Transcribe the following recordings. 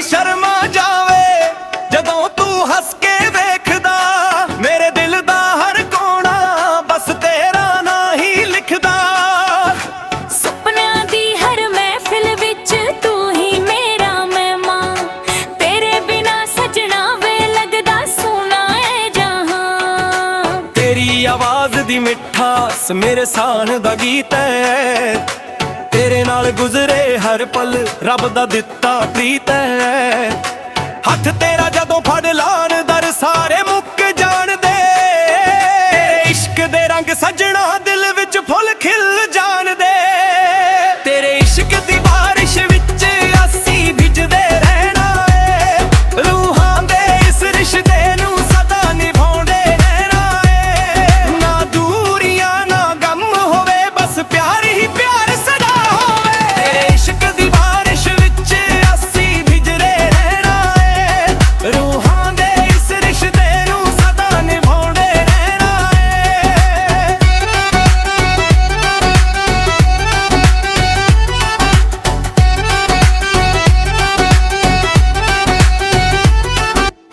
ਵੀ ਸ਼ਰਮਾ ਜਾਵੇ ਜਦੋਂ ਤੂੰ ਹੱਸ ਕੇ ਵੇਖਦਾ। ਮੇਰੇ ਦਿਲ ਦਾ ਹਰ ਕੋਣਾ ਬਸ ਤੇਰਾ ਨਾਂ ਹੀ ਲਿਖਦਾ। ਸੁਪਨਿਆਂ ਦੀ ਹਰ ਮਹਿਫਿਲ ਵਿੱਚ ਤੂੰ ਹੀ ਮੇਰਾ ਮਹਿਮਾਨ। ਤੇਰੇ ਬਿਨਾ ਸਜਣਾ ਵੇ ਲੱਗਦਾ ਸੋਹਣਾ ਏ ਜਹਾਂ। ਤੇਰੀ ਆਵਾਜ਼ ਦੀ ਮਿਠਾਸ ਮੇਰੇ ਸਾਨ ਦਾ ਗੀਤ ਹੈ। ਤੇਰੇ ਨਾਲ ਗੁਜ਼ਰੇ ਹਰ ਪਲ ਰੱਬ ਦਾ ਦਿੱਤਾ ਪ੍ਰੀਤ ਹੈ। ਹੱਥ ਤੇਰਾ ਜਦੋਂ ਫੜ ਲਾਣ ਦਰ ਸਾਰੇ ਮੁੱਕ ਜਾਣਦੇ। ਇਸ਼ਕ ਦੇ ਰੰਗ ਸਜਣਾ ਦਿਲ ਵਿੱਚ ਫੁੱਲ ਖਿਲ ਜਾਣਦੇ। ਤੇਰੇ ਇਸ਼ਕ ਦੀ ਬਾਰਿਸ਼ ਵਿੱਚ ਅਸੀਂ ਭਿੱਜਦੇ ਰਹਿਣਾ ਏ। ਰੂਹਾਂ ਦੇ ਇਸ ਰਿਸ਼ਤੇ ਨੂੰ ਸਦਾ ਨਿਭਾਉਂਦੇ ਰਹਿਣਾ ਏ। ਨਾ ਦੂਰੀਆਂ ਨਾ ਗਮ ਹੋਵੇ ਬਸ ਪਿਆਰ ਹੀ ਪਿਆਰ ਸਦਾ ਹੋਵੇ। ਤੇਰੇ ਇਸ਼ਕ ਦੀ ਬਾਰਿਸ਼ ਵਿੱਚ ਅਸੀਂ ਭਿੱਜਦੇ ਰਹਿਣਾ ਏ। ਰੂਹਾਂ ਦੇ ਇਸ ਰਿਸ਼ਤੇ ਨੂੰ ਸਦਾ ਨਿਭਾਉਂਦੇ ਰਹਿਣਾ ਏ।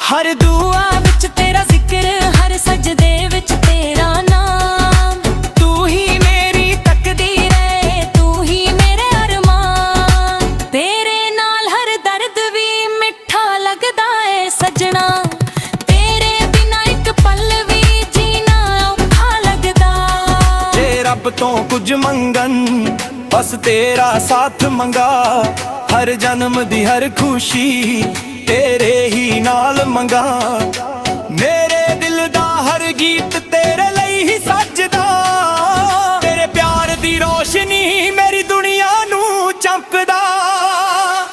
ਹਰ ਦੁਆ ਵਿੱਚ ਤੇਰਾ ਜ਼ਿਕਰ, ਹਰ ਸਜਦੇ ਵਿੱਚ ਤੇਰਾ ਨਾਮ। ਤੂੰ ਹੀ ਮੇਰੀ ਤਕਦੀਰ ਏ, ਤੂੰ ਹੀ ਮੇਰੇ ਅਰਮਾਨ। ਤੇਰੇ ਨਾਲ ਹਰ ਦਰਦ ਵੀ ਮਿੱਠਾ ਲੱਗਦਾ ਏ ਸਜਣਾ। ਤੇਰੇ ਬਿਨਾ ਇੱਕ ਪਲ ਵੀ ਜੀਣਾ ਔਖਾ ਲੱਗਦਾ। ਜੇ ਰੱਬ ਤੋਂ ਕੁਝ ਮੰਗਣ ਬਸ ਤੇਰਾ ਸਾਥ ਮੰਗਾ। ਹਰ ਜਨਮ ਦੀ ਹਰ ਖੁਸ਼ੀ ਤੇਰੇ ਹੀ ਨਾਲ ਮੰਗਾ। ਮੇਰੇ ਦਿਲ ਦਾ ਹਰ ਗੀਤ ਤੇਰੇ ਲਈ ਹੀ ਸੱਜਦਾ। ਤੇਰੇ ਪਿਆਰ ਦੀ ਰੋਸ਼ਨੀ ਮੇਰੀ ਦੁਨੀਆ ਨੂੰ ਚਮਕਦਾ।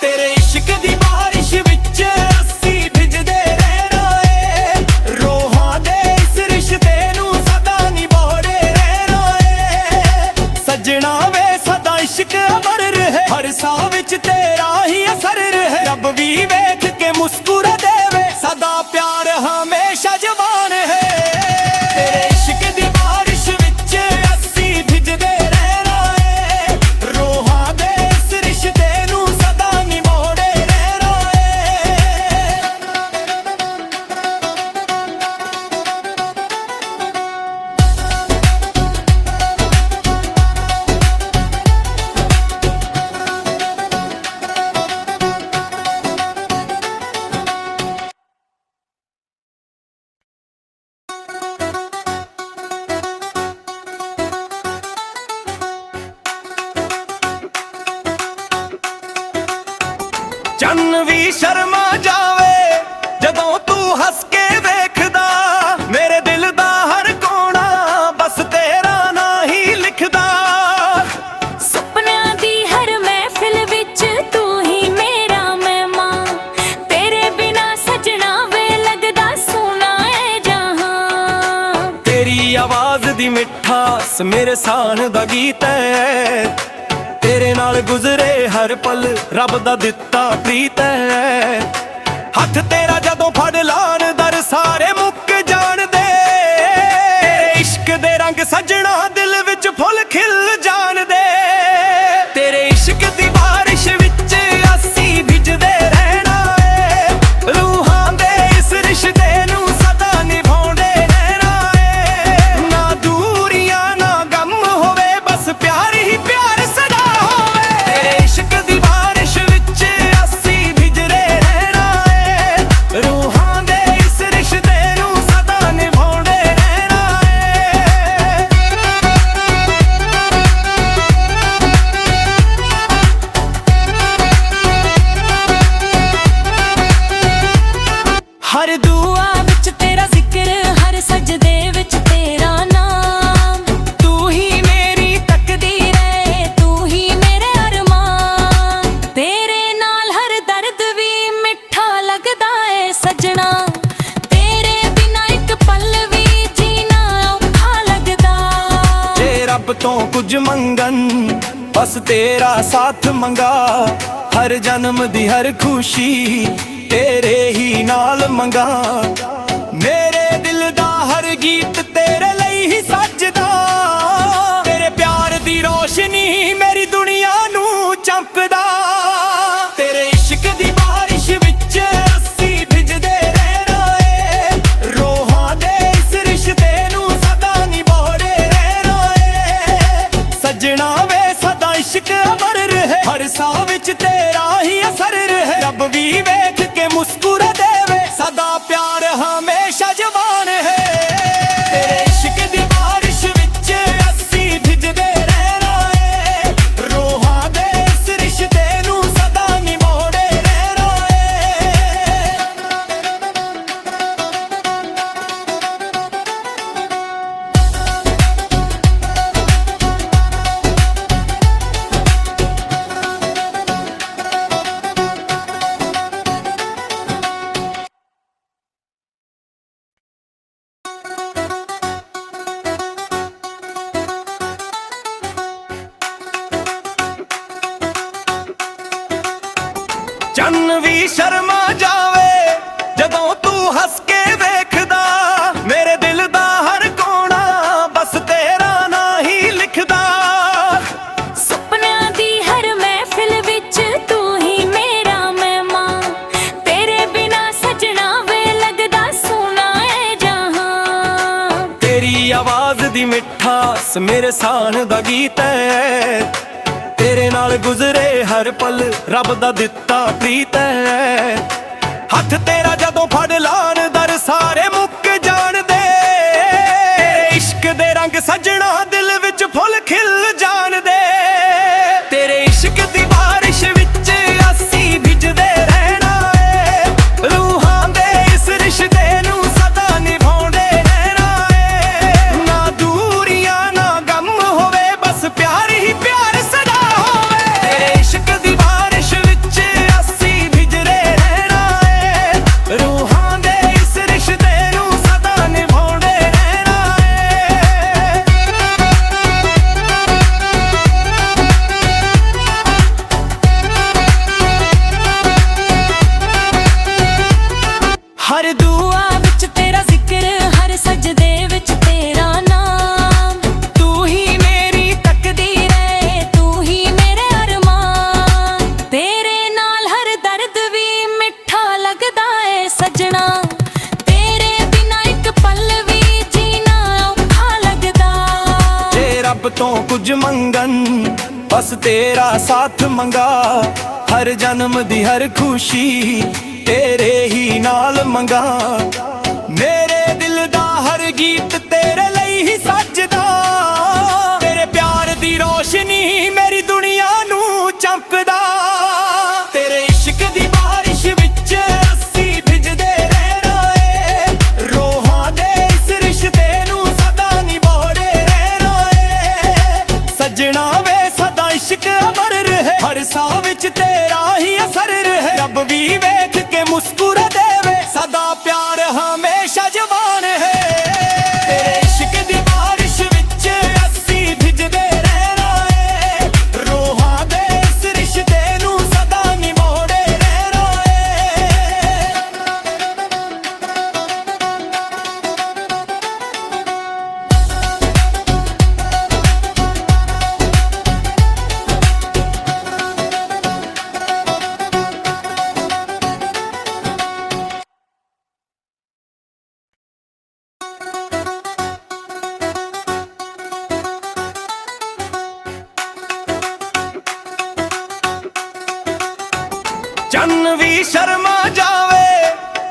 ਤੇਰੇ ਇਸ਼ਕ ਦੀ ਬਾਰਿਸ਼ ਵਿੱਚ ਅਸੀਂ ਭਿੱਜਦੇ ਰਹਿਣਾ ਏ। ਰੂਹਾਂ ਦੇ ਇਸ ਰਿਸ਼ਤੇ ਨੂੰ ਸਦਾ ਨਿਭਾਉਂਦੇ ਰਹਿਣਾ ਏ। ਸਜਣਾ ਵੇ ਸਦਾ ਇਸ਼ਕ ਅਮਰ ਰਹੇ। ਹਰ ਸਾਹ ਵਿੱਚ ਤੇਰਾ ਹੀ ਅਸਰ ਰਹੇ। ਰੱਬ ਵੀ ਵੇਖ ਕੇ ਮੁਸਕਰਾ ਦੇਵੇ ਸਦਾ ਪਿਆਰ ਹਮੇਸ਼ਾ ਜਵਾਨ ਹੈ। ਤੇਰੇ ਇਸ਼ਕ ਦੀ ਬਾਰਿਸ਼ ਵਿੱਚ ਅਸੀਂ ਭਿੱਜਦੇ ਰਹਿਣਾ ਏ। ਰੂਹਾਂ ਦੇ ਇਸ ਰਿਸ਼ਤੇ ਨੂੰ ਸਦਾ ਨਿਭਾਉਂਦੇ ਰਹਿਣਾ ਏ। ਚੰਨ ਵੀ ਸ਼ਰਮਾ ਜਾਵੇ ਜਦੋਂ ਤੂੰ ਹੱਸ ਕੇ ਵੇਖਦਾ। ਮੇਰੇ ਦਿਲ ਦਾ ਹਰ ਕੋਣਾ ਬਸ ਤੇਰਾ ਨਾਂ ਹੀ ਲਿਖਦਾ। ਸੁਪਨਿਆਂ ਦੀ ਹਰ ਮਹਿਫਿਲ ਵਿੱਚ ਤੂੰ ਹੀ ਮੇਰਾ ਮਹਿਮਾਨ। ਤੇਰੇ ਬਿਨਾ ਸਜਣਾ ਵੇ ਲੱਗਦਾ ਸੋਹਣਾ ਏ ਜਹਾਂ। ਤੇਰੀ ਆਵਾਜ਼ ਦੀ ਮਿਠਾਸ ਮੇਰੇ ਸਾਨ ਦਾ ਗੀਤ ਹੈ। ਤੇਰੇ ਨਾਲ ਗੁਜ਼ਰੇ ਹਰ ਪਲ ਰੱਬ ਦਾ ਦਿੱਤਾ ਪ੍ਰੀਤ ਹੈ। ਹੱਥ ਤੇਰਾ ਜਦੋਂ ਫੜ ਲਾਣ ਦਰ ਸਾਰੇ ਮੁੱਕ ਜਾਣਦੇ। ਇਸ਼ਕ ਦੇ ਰੰਗ ਸਜਣਾ ਦਿਲ ਵਿੱਚ ਫੁੱਲ ਖਿਲ ਜਾਣਦੇ। ਤੇਰੇ ਇਸ਼ਕ ਦੀ ਬਾਰਿਸ਼ ਵਿੱਚ ਅਸੀਂ ਭਿੱਜਦੇ ਰਹਿਣਾ ਏ। ਰੂਹਾਂ ਦੇ ਇਸ ਰਿਸ਼ਤੇ ਨੂੰ ਸਦਾ ਨਿਭਾਉਂਦੇ ਰਹਿਣਾ ਏ। ਨਾ ਦੂਰੀਆਂ ਨਾ ਗਮ ਹੋਵੇ ਬਸ ਪਿਆਰ ਹੀ ਪਿਆਰ ਸਦਾ ਹੋਵੇ। ਤੇਰੇ ਇਸ਼ਕ ਦੀ ਬਾਰਿਸ਼ ਵਿੱਚ ਅਸੀਂ ਭਿੱਜਦੇ ਰਹਿਣਾ ਏ। ਰੂਹਾਂ ਦੇ ਇਸ ਰਿਸ਼ਤੇ ਨੂੰ ਸਦਾ ਨਿਭਾਉਂਦੇ ਰਹਿਣਾ ਏ। ਹਰ ਦੁਆ ਵਿੱਚ ਤੇਰਾ ਜ਼ਿਕਰ, ਹਰ ਸਜਦੇ ਵਿੱਚ ਤੇਰਾ ਨਾਮ। ਤੂੰ ਹੀ ਮੇਰੀ ਤਕਦੀਰ ਏ, ਤੂੰ ਹੀ ਮੇਰੇ ਅਰਮਾਨ। ਤੇਰੇ ਨਾਲ ਹਰ ਦਰਦ ਵੀ ਮਿੱਠਾ ਲੱਗਦਾ ਏ ਸਜਣਾ। ਤੇਰੇ ਬਿਨਾ ਇੱਕ ਪਲ ਵੀ ਜੀਣਾ ਔਖਾ ਲੱਗਦਾ। ਜੇ ਰੱਬ ਤੋਂ ਕੁਝ ਮੰਗਣ ਬਸ ਤੇਰਾ ਸਾਥ ਮੰਗਾ। ਹਰ ਜਨਮ ਦੀ ਹਰ ਖੁਸ਼ੀ ਤੇਰੇ ਹੀ ਨਾਲ ਮੰਗਾ। ਮੇਰੇ ਦਿਲ ਦਾ ਹਰ ਗੀਤ ਤੇਰੇ ਲਈ ਹੀ ਸੱਜਦਾ। ਤੇਰੇ ਪਿਆਰ ਦੀ ਰੋਸ਼ਨੀ ਮੇਰੀ ਦੁਨੀਆ ਨੂੰ ਚਮਕਦਾ। ਤੇਰੇ ਇਸ਼ਕ ਦੀ ਬਾਰਿਸ਼ ਵਿੱਚ ਵੀ ਸ਼ਰਮਾ ਜਾਵੇ ਜਦੋਂ ਤੂੰ ਹੱਸ ਕੇ ਵੇਖਦਾ। ਮੇਰੇ ਦਿਲ ਦਾ ਹਰ ਕੋਣਾ ਬਸ ਤੇਰਾ ਨਾਂ ਹੀ ਲਿਖਦਾ। ਸੁਪਨਿਆਂ ਦੀ ਹਰ ਮਹਿਫਿਲ ਵਿੱਚ ਤੂੰ ਹੀ ਮੇਰਾ ਮਹਿਮਾਨ, ਤੇਰੇ ਬਿਨਾ ਸਜਣਾ ਵੇ ਲੱਗਦਾ ਸੋਹਣਾ ਏ ਜਹਾਂ। ਤੇਰੀ ਆਵਾਜ਼ ਦੀ ਮਿਠਾਸ ਮੇਰੇ ਸਾਨ ਦਾ ਗੀਤ ਹੈ, ਤੇਰੇ ਨਾਲ ਗੁਜ਼ਰੇ ਹਰ ਪਲ ਰੱਬ ਦਾ ਦਿੱਤਾ ਪ੍ਰੀਤ ਹੈ। ਹੱਥ ਤੇਰਾ ਜਦੋਂ ਫੜ ਲਾਣ ਦਰ ਸਾਰੇ ਮੁੱਕ ਜਾਣਦੇ। ਇਸ਼ਕ ਦੇ ਰੰਗ ਸਜਣਾ ਦਿਲ ਵਿੱਚ ਫੁੱਲ ਖਿਲ ਜਾਣਦੇ। ਤੇਰੇ ਇਸ਼ਕ ਦੀ ਬਾਰਿਸ਼ ਵਿੱਚ ਅਸੀਂ ਭਿੱਜਦੇ ਰਹਿਣਾ ਏ। ਰੂਹਾਂ ਦੇ ਇਸ ਰਿਸ਼ਤੇ ਨੂੰ ਸਦਾ ਨਿਭਾਉਂਦੇ ਰਹਿਣਾ ਏ। ਨਾ ਦੂਰੀਆਂ ਨਾ ਗਮ ਹੋਵੇ ਬਸ ਪਿਆਰ ਹੀ ਪਿਆਰ ਸਦਾ ਹੋਵੇ। ਤੇਰੇ ਇਸ਼ਕ ਦੀ ਬਾਰਿਸ਼ ਵਿੱਚ ਅਸੀਂ ਭਿੱਜਦੇ ਰਹਿਣਾ ਏ। ਰੂਹਾਂ ਦੇ ਇਸ ਰਿਸ਼ਤੇ ਨੂੰ ਸਦਾ ਨਿਭਾਉਂਦੇ ਰਹਿਣਾ ਏ। ਹਰ ਦੁਆ ਵਿੱਚ ਤੇਰਾ ਜ਼ਿਕਰ, ਹਰ ਸਜਦੇ ਵਿੱਚ ਤੇਰਾ ਨਾਮ। ਤੂੰ ਹੀ ਮੇਰੀ ਤਕਦੀਰ ਏ, ਤੂੰ ਹੀ ਮੇਰੇ ਅਰਮਾਨ। ਤੇਰੇ ਨਾਲ ਹਰ ਦਰਦ ਵੀ ਮਿੱਠਾ ਲੱਗਦਾ ਏ ਸਜਣਾ, ਤੇਰੇ ਬਿਨਾ ਇੱਕ ਪਲ ਵੀ ਜੀਣਾ ਔਖਾ ਲੱਗਦਾ। ਜੇ ਰੱਬ ਤੋਂ ਕੁਝ ਮੰਗਣ ਬਸ ਤੇਰਾ ਸਾਥ ਮੰਗਾ। ਹਰ ਜਨਮ ਦੀ ਹਰ ਖੁਸ਼ੀ ਤੇਰੇ ਹੀ ਨਾਲ ਮੰਗਾ। ਮੇਰੇ ਦਿਲ ਦਾ ਹਰ ਗੀਤ ਤੇਰੇ ਲਈ ਹੀ ਸੱਜਦਾ। ਤੇਰੇ ਪਿਆਰ ਦੀ ਰੋਸ਼ਨੀ ਮੇਰੀ ਦੁਨੀਆ ਨੂੰ ਚਮਕਦਾ। ਤੇਰੇ ਇਸ਼ਕ ਦੀ ਬਾਰਿਸ਼ ਵਿੱਚ ਅਸੀਂ ਭਿੱਜਦੇ ਰਹਿਣਾ ਏ। ਰੂਹਾਂ ਦੇ ਇਸ ਰਿਸ਼ਤੇ ਨੂੰ ਸਦਾ ਨਿਭਾਉਂਦੇ ਰਹਿਣਾ ਏ। ਸੱਜਣਾ ਵੇ ਸਦਾ ਇਸ਼ਕ ਅਮਰ ਰਹੇ, ਹਰ ਸਾਹ ਵਿੱਚ ਤੇਰਾ ਹੀ ਅਸਰ ਰਹੇ। ਰੱਬ ਵੀ ਵੇਖ ਕੇ ਮੁਸਕਰਾ ਦੇਵੇ, ਸਦਾ ਪਿਆਰ ਹਮੇਸ਼ਾ ਜਵਾਨ ਹੈ। ਤੇਰੇ ਇਸ਼ਕ ਦੀ ਬਾਰਿਸ਼ ਵਿੱਚ ਅਸੀਂ ਭਿੱਜਦੇ ਰਹਿਣਾ ਏ। ਰੂਹਾਂ ਦੇ ਇਸ ਰਿਸ਼ਤੇ ਨੂੰ ਸਦਾ ਨਿਭਾਉਂਦੇ ਰਹਿਣਾ ਏ। ਚੰਨ ਵੀ ਸ਼ਰਮਾ ਜਾਵੇ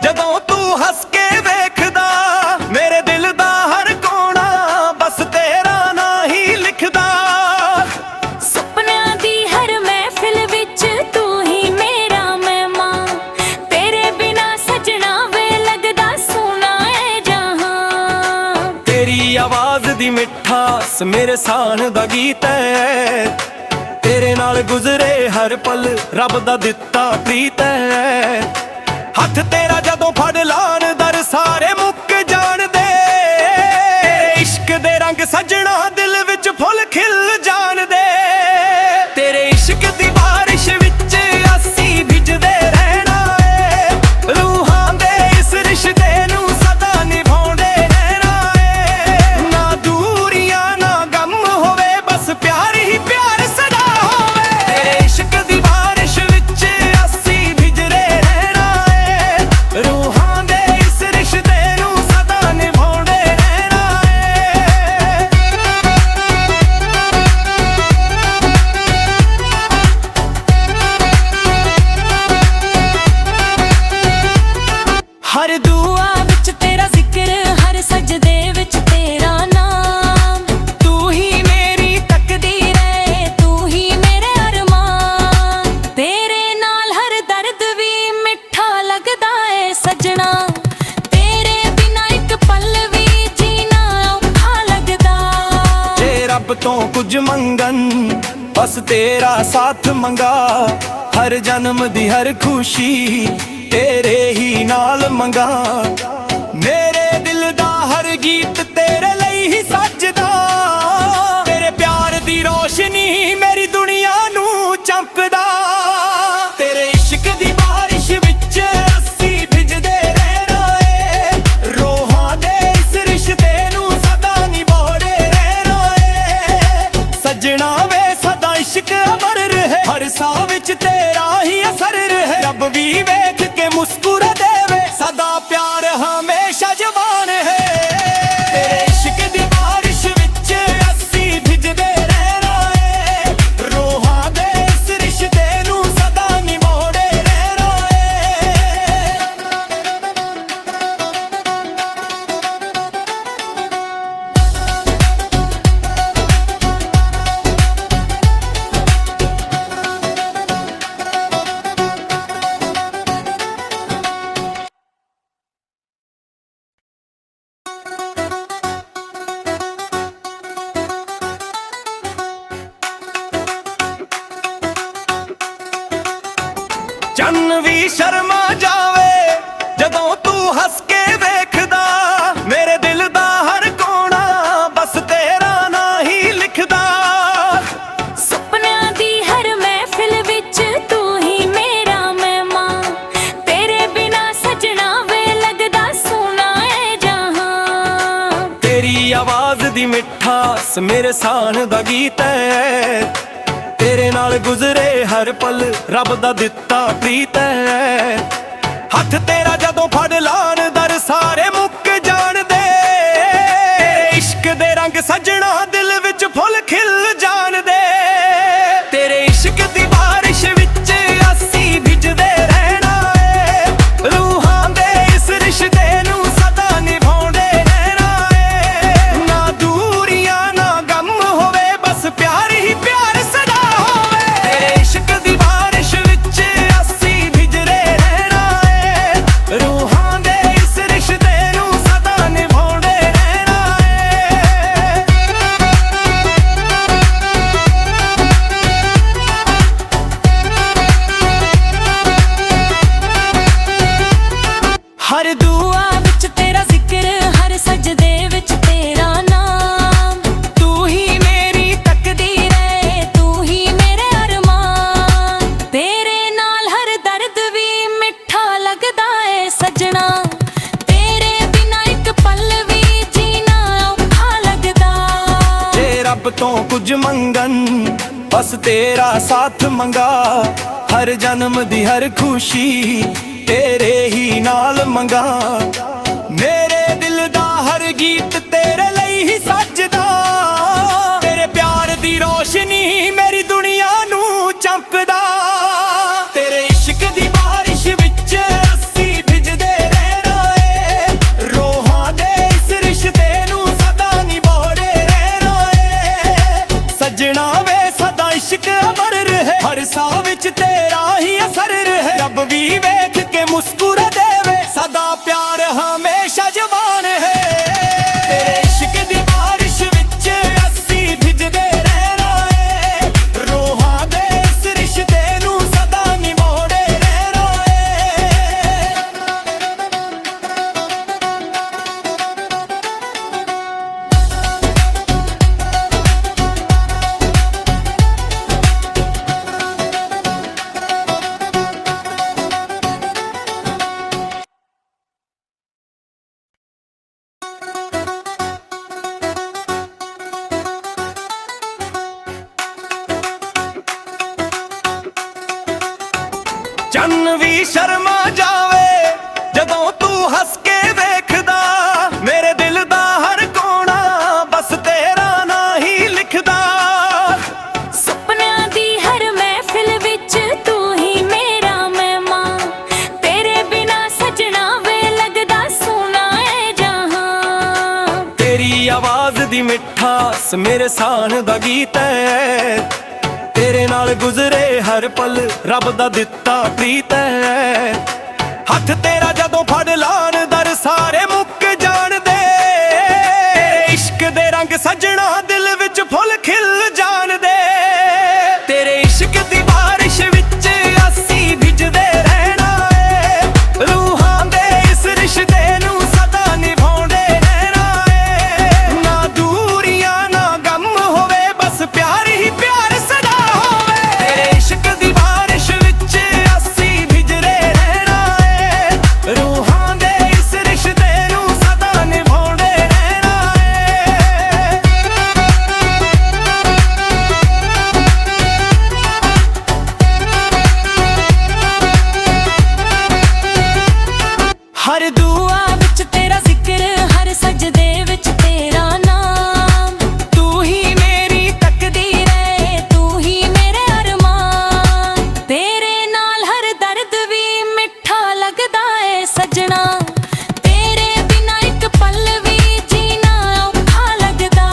ਜਦੋਂ ਤੂੰ ਹੱਸ ਕੇ ਵੇਖਦਾ। ਮੇਰੇ ਦਿਲ ਦਾ ਹਰ ਕੋਣਾ ਬਸ ਤੇਰਾ ਨਾਂ ਹੀ ਲਿਖਦਾ। ਸੁਪਨਿਆਂ ਦੀ ਹਰ ਮਹਿਫਿਲ ਵਿੱਚ ਤੂੰ ਹੀ ਮੇਰਾ ਮਹਿਮਾਨ, ਤੇਰੇ ਬਿਨਾ ਸਜਣਾ ਵੇ ਲੱਗਦਾ ਸੋਹਣਾ ਏ ਜਹਾਂ। ਤੇਰੀ ਆਵਾਜ਼ ਦੀ ਮਿਠਾਸ ਮੇਰੇ ਸਾਨ ਦਾ ਗੀਤ ਹੈ, ਤੇਰੇ ਨਾਲ ਗੁਜ਼ਰੇ ਹਰ ਪਲ ਰੱਬ ਦਾ ਦਿੱਤਾ ਪ੍ਰੀਤ ਹੈ। ਹੱਥ ਤੇਰਾ ਜਦੋਂ ਫੜ ਲਾਣ ਦਰ ਸਾਰੇ ਮੁੱਕ ਜਾਣਦੇ। ਇਸ਼ਕ ਦੇ ਰੰਗ ਸਜਣਾ ਦਿਲ ਵਿੱਚ ਫੁੱਲ ਖਿਲ ਜਾਣਦੇ। ਤੇਰੇ ਇਸ਼ਕ ਦੀ ਬਾਰਿਸ਼ ਵਿੱਚ ਅਸੀਂ ਭਿੱਜਦੇ ਰਹਿਣਾ ਏ। ਰੂਹਾਂ ਦੇ ਇਸ ਰਿਸ਼ਤੇ ਨੂੰ ਸਦਾ ਨਿਭਾਉਂਦੇ ਰਹਿਣਾ ਏ। ਨਾ ਦੂਰੀਆਂ ਨਾ ਗਮ ਹੋਵੇ ਬਸ ਪਿਆਰ ਹੀ ਪਿਆਰ ਸਦਾ ਹੋਵੇ। ਤੇਰੇ ਇਸ਼ਕ ਦੀ ਬਾਰਿਸ਼ ਵਿੱਚ ਅਸੀਂ ਭਿੱਜਦੇ ਰਹਿਣਾ ਏ। ਰੂਹਾਂ ਦੇ ਇਸ ਰਿਸ਼ਤੇ ਨੂੰ ਸਦਾ ਨਿਭਾਉਂਦੇ ਰਹਿਣਾ ਏ। ਹਰ ਦੁਆ ਵਿੱਚ ਤੇਰਾ ਜ਼ਿਕਰ, ਹਰ ਸਜਦੇ ਵਿੱਚ ਤੇਰਾ ਨਾਮ। ਤੂੰ ਹੀ ਮੇਰੀ ਤਕਦੀਰ ਏ, ਤੂੰ ਹੀ ਮੇਰੇ ਅਰਮਾਨ। ਤੇਰੇ ਨਾਲ ਹਰ ਦਰਦ ਵੀ ਮਿੱਠਾ ਲੱਗਦਾ ਏ ਸਜਣਾ, ਤੇਰੇ ਬਿਨਾ ਇੱਕ ਪਲ ਵੀ ਜੀਣਾ ਔਖਾ ਲੱਗਦਾ। ਜੇ ਰੱਬ ਤੋਂ ਕੁਝ ਮੰਗਣ ਬਸ ਤੇਰਾ ਸਾਥ ਮੰਗਾ। ਹਰ ਜਨਮ ਦੀ ਹਰ ਖੁਸ਼ੀ ਤੇਰੇ ਹੀ ਨਾਲ ਮੰਗਾ। ਮੇਰੇ ਦਿਲ ਦਾ ਹਰ ਗੀਤ ਤੇਰੇ ਲਈ ਹੀ ਸੱਜਦਾ। ਤੇਰੇ ਪਿਆਰ ਦੀ ਰੋਸ਼ਨੀ ਮੇਰੀ ਦੁਨੀਆ ਨੂੰ ਚਮਕਦਾ। ਤੇਰੇ ਇਸ਼ਕ ਦੀ ਬਾਰਿਸ਼ ਵਿੱਚ ਵੀ ਸ਼ਰਮਾ ਜਾਵੇ ਜਦੋਂ ਤੂੰ ਹੱਸ ਕੇ ਵੇਖਦਾ। ਮੇਰੇ ਦਿਲ ਦਾ ਹਰ ਕੋਣਾ ਬਸ ਤੇਰਾ ਨਾਂ ਹੀ ਲਿਖਦਾ। ਸੁਪਨਿਆਂ ਦੀ ਹਰ ਮਹਿਫਿਲ ਵਿੱਚ ਤੂੰ ਹੀ ਮੇਰਾ ਮਹਿਮਾਨ, ਤੇਰੇ ਬਿਨਾ ਸਜਣਾ ਵੇ ਲੱਗਦਾ ਸੋਹਣਾ ਏ ਜਹਾਂ। ਤੇਰੀ ਆਵਾਜ਼ ਦੀ ਮਿਠਾਸ ਮੇਰੇ ਸਾਨ ਦਾ ਗੀਤ ਹੈ, ਤੇਰੇ ਨਾਲ ਗੁਜ਼ਰੇ ਹਰ ਪਲ ਰੱਬ ਦਾ ਦਿੱਤਾ ਪ੍ਰੀਤ ਹੈ। ਹੱਥ ਤੇਰਾ ਜਦੋਂ ਫੜ ਲਾਣ ਦਰ ਸਾਰੇ ਮੁੱਕ ਜਾਣਦੇ। ਇਸ਼ਕ ਦੇ ਰੰਗ ਸਜਣਾ ਦਿਲ ਵਿੱਚ ਫੁੱਲ ਖਿਲ ਜਾਣਦੇ। ਤੇਰੇ ਇਸ਼ਕ ਦੀ ਬਾਰਿਸ਼ ਵਿੱਚ ਅਸੀਂ ਭਿੱਜਦੇ ਰਹਿਣਾ ਏ। ਰੂਹਾਂ ਦੇ ਇਸ ਰਿਸ਼ਤੇ ਨੂੰ ਸਦਾ ਨਿਭਾਉਂਦੇ ਰਹਿਣਾ ਏ। ਨਾ ਦੂਰੀਆਂ ਨਾ ਗਮ ਹੋਵੇ ਬਸ ਪਿਆਰ ਹੀ ਪਿਆਰ ਸਦਾ ਹੋਵੇ। ਤੇਰੇ ਇਸ਼ਕ ਦੀ ਬਾਰਿਸ਼ ਵਿੱਚ ਅਸੀਂ ਭਿੱਜਦੇ ਰਹਿਣਾ ਏ। ਰੂਹਾਂ ਦੇ ਇਸ ਰਿਸ਼ਤੇ ਨੂੰ ਸਦਾ ਨਿਭਾਉਂਦੇ ਰਹਿਣਾ ਏ। ਹਰ ਦੁਆ ਵਿੱਚ ਤੇਰਾ ਜ਼ਿਕਰ, ਹਰ ਸਜਦੇ ਵਿੱਚ ਤੇਰਾ ਨਾਮ। ਤੂੰ ਹੀ ਮੇਰੀ ਤਕਦੀਰ ਏ, ਤੂੰ ਹੀ ਮੇਰੇ ਅਰਮਾਨ। ਤੇਰੇ ਨਾਲ ਹਰ ਦਰਦ ਵੀ ਮਿੱਠਾ ਲੱਗਦਾ ਏ ਸਜਣਾ। ਤੇਰੇ ਬਿਨਾ ਇੱਕ ਪਲ ਵੀ ਜੀਣਾ ਔਖਾ ਲੱਗਦਾ। ਜੇ ਰੱਬ ਤੋਂ ਕੁਝ ਮੰਗਣ ਬਸ ਤੇਰਾ ਸਾਥ ਮੰਗਾ। ਹਰ ਜਨਮ ਦੀ ਹਰ ਖੁਸ਼ੀ ਤੇਰੇ ਹੀ ਨਾਲ ਮੰਗਾ। ਮੇਰੇ ਦਿਲ ਦਾ ਹਰ ਗੀਤ ਤੇਰੇ ਲਈ ਹੀ ਸੱਜਦਾ। ਤੇਰੇ ਪਿਆਰ ਦੀ ਰੋਸ਼ਨੀ ਮੇਰੀ ਦੁਨੀਆ ਨੂੰ ਚਮਕਦਾ। ਤੇਰੇ ਇਸ਼ਕ ਦੀ ਬਾਰਿਸ਼ ਵਿੱਚ ਅਸੀਂ ਭਿੱਜਦੇ ਰਹਿਣਾ ਏ। ਰੂਹਾਂ ਦੇ ਇਸ ਰਿਸ਼ਤੇ ਨੂੰ ਸਦਾ ਨਿਭਾਉਂਦੇ ਰਹਿਣਾ ਏ। ਸਜਣਾ ਵੇ ਸਦਾ ਇਸ਼ਕ ਅਮਰ ਰਹੇ, ਹਰ ਸਾਹ ਵਿੱਚ ਤੇਰਾ ਹੀ ਅਸਰ ਰਹੇ। ਰੱਬ ਵੀ ਵੇਖ ਕੇ ਮੁਸਕਰਾ ਦੇਵੇ, ਸਦਾ ਪਿਆਰ ਹਮੇਸ਼ਾ ਜਵਾਨ ਹੈ। ਤੇਰੇ ਇਸ਼ਕ ਦੀ ਬਾਰਿਸ਼ ਵਿੱਚ ਅਸੀਂ ਭਿੱਜਦੇ ਰਹਿਣਾ ਏ। ਰੂਹਾਂ ਦੇ ਇਸ ਰਿਸ਼ਤੇ ਨੂੰ ਸਦਾ ਨਿਭਾਉਂਦੇ ਰਹਿਣਾ ਏ। ਚੰਨ ਵੀ ਸ਼ਰਮਾ ਜਾਵੇ ਜਦੋਂ ਤੂੰ ਹੱਸ ਕੇ ਵੇਖਦਾ। ਮੇਰੇ ਦਿਲ ਦਾ ਹਰ ਕੋਣਾ ਬਸ ਤੇਰਾ ਨਾਂ ਹੀ ਲਿਖਦਾ। ਸੁਪਨਿਆਂ ਦੀ ਹਰ ਮਹਿਫਿਲ ਵਿੱਚ ਤੂੰ ਹੀ ਮੇਰਾ ਮਹਿਮਾਨ, ਤੇਰੇ ਬਿਨਾ ਸਜਣਾ ਵੇ ਲੱਗਦਾ ਸੋਹਣਾ ਏ ਜਹਾਂ। ਤੇਰੀ ਆਵਾਜ਼ ਦੀ ਮਿਠਾਸ ਮੇਰੇ ਸਾਨ ਦਾ ਗੀਤ ਹੈ, ਤੇਰੇ ਨਾਲ ਗੁਜ਼ਰੇ ਹਰ ਪਲ ਰੱਬ ਦਾ ਦਿੱਤਾ ਪ੍ਰੀਤ ਹੈ। ਹੱਥ ਤੇਰਾ ਜਦੋਂ ਫੜ ਲਾਣ ਦਰ ਸਾਰੇ ਮੁੱਕ ਜਾਣਦੇ। ਇਸ਼ਕ ਦੇ ਰੰਗ ਸਜਣਾ ਦਿਲ ਵਿੱਚ ਫੁੱਲ ਖਿਲ ਜਾਣਦੇ। ਤੇਰੇ ਇਸ਼ਕ ਦੀ ਬਾਰਿਸ਼ ਵਿੱਚ ਅਸੀਂ ਭਿੱਜਦੇ ਰਹਿਣਾ ਏ। ਰੂਹਾਂ ਦੇ ਇਸ ਰਿਸ਼ਤੇ ਨੂੰ ਸਦਾ ਨਿਭਾਉਂਦੇ ਰਹਿਣਾ ਏ। ਨਾ ਦੂਰੀਆਂ ਨਾ ਗਮ ਹੋਵੇ ਬਸ ਪਿਆਰ ਹੀ ਪਿਆਰ ਸਦਾ ਹੋਵੇ। ਤੇਰੇ ਇਸ਼ਕ ਦੀ ਬਾਰਿਸ਼ ਵਿੱਚ ਅਸੀਂ ਭਿੱਜਦੇ ਰਹਿਣਾ ਏ। ਰੂਹਾਂ ਦੇ ਇਸ ਰਿਸ਼ਤੇ ਨੂੰ ਸਦਾ ਨਿਭਾਉਂਦੇ ਰਹਿਣਾ ਏ। ਹਰ ਦੁਆ ਵਿੱਚ ਤੇਰਾ ਜ਼ਿਕਰ, ਹਰ ਸਜਦੇ ਵਿੱਚ ਤੇਰਾ ਨਾਮ। ਤੂੰ ਹੀ ਮੇਰੀ ਤਕਦੀਰ ਏ, ਤੂੰ ਹੀ ਮੇਰੇ ਅਰਮਾਨ। ਤੇਰੇ ਨਾਲ ਹਰ ਦਰਦ ਵੀ ਮਿੱਠਾ ਲੱਗਦਾ ਏ ਸਜਣਾ। ਤੇਰੇ ਬਿਨਾ ਇੱਕ ਪਲ ਵੀ ਜੀਣਾ ਔਖਾ ਲੱਗਦਾ।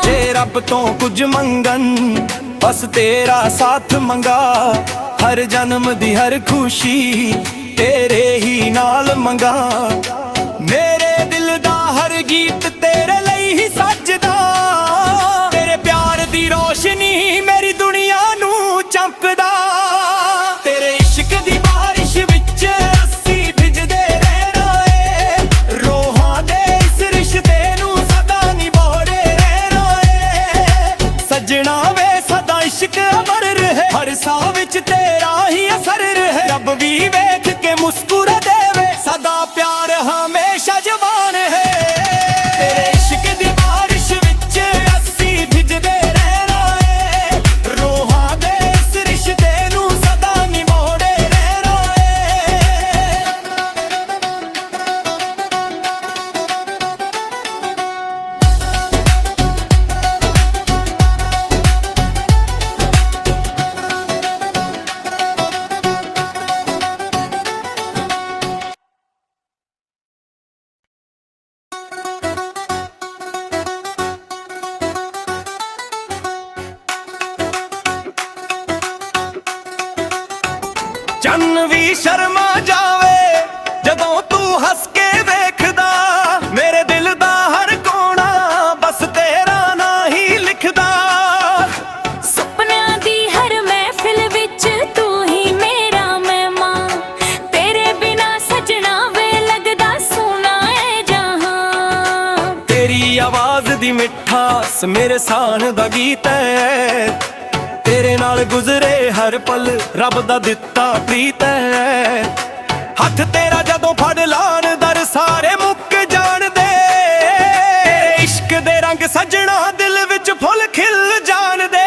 ਜੇ ਰੱਬ ਤੋਂ ਕੁਝ ਮੰਗਣ ਬਸ ਤੇਰਾ ਸਾਥ ਮੰਗਾ। ਹਰ ਜਨਮ ਦੀ ਹਰ ਖੁਸ਼ੀ ਤੇਰੇ ਹੀ ਨਾਲ ਮੰਗਾ। ਮੇਰੇ ਦਿਲ ਦਾ ਹਰ ਗੀਤ ਤੇਰੇ ਲਈ ਹੀ ਸੱਜਦਾ। ਤੇਰੇ ਪਿਆਰ ਦੀ ਰੋਸ਼ਨੀ ਮੇਰੀ ਦੁਨੀਆ ਨੂੰ ਚਮਕਦਾ। ਤੇਰੇ ਇਸ਼ਕ ਦੀ ਬਾਰਿਸ਼ ਚੰਨ ਵੀ ਸ਼ਰਮਾ ਜਾਵੇ ਜਦੋਂ ਤੂੰ ਹੱਸ ਕੇ ਵੇਖਦਾ, ਮੇਰੇ ਦਿਲ ਦਾ ਹਰ ਕੋਣਾ ਬਸ ਤੇਰਾ ਨਾਂ ਹੀ ਲਿਖਦਾ। ਸੁਪਨਿਆਂ ਦੀ ਹਰ ਮਹਿਫਿਲ ਵਿੱਚ ਤੂੰ ਹੀ ਮੇਰਾ ਮਹਿਮਾਨ, ਤੇਰੇ ਬਿਨਾ ਸਜਣਾ ਵੇ ਲੱਗਦਾ ਸੋਹਣਾ ਏ ਜਹਾਂ। ਤੇਰੀ ਆਵਾਜ਼ ਦੀ ਮਿਠਾਸ ਮੇਰੇ ਸਾਨ ਦਾ ਗੀਤ ਹੈ, ਤੇਰੇ ਨਾਲ ਗੁਜ਼ਰੇ ਹਰ ਪਲ ਰੱਬ ਦਾ ਦਿੱਤਾ ਪ੍ਰੀਤ ਹੈ। ਹੱਥ ਤੇਰਾ ਜਦੋਂ ਫੜ ਲਾਣ ਦਰ ਸਾਰੇ ਮੁੱਕ ਜਾਣਦੇ, ਇਸ਼ਕ ਦੇ ਰੰਗ ਸਜਣਾ ਦਿਲ ਵਿੱਚ ਫੁੱਲ ਖਿਲ ਜਾਣਦੇ।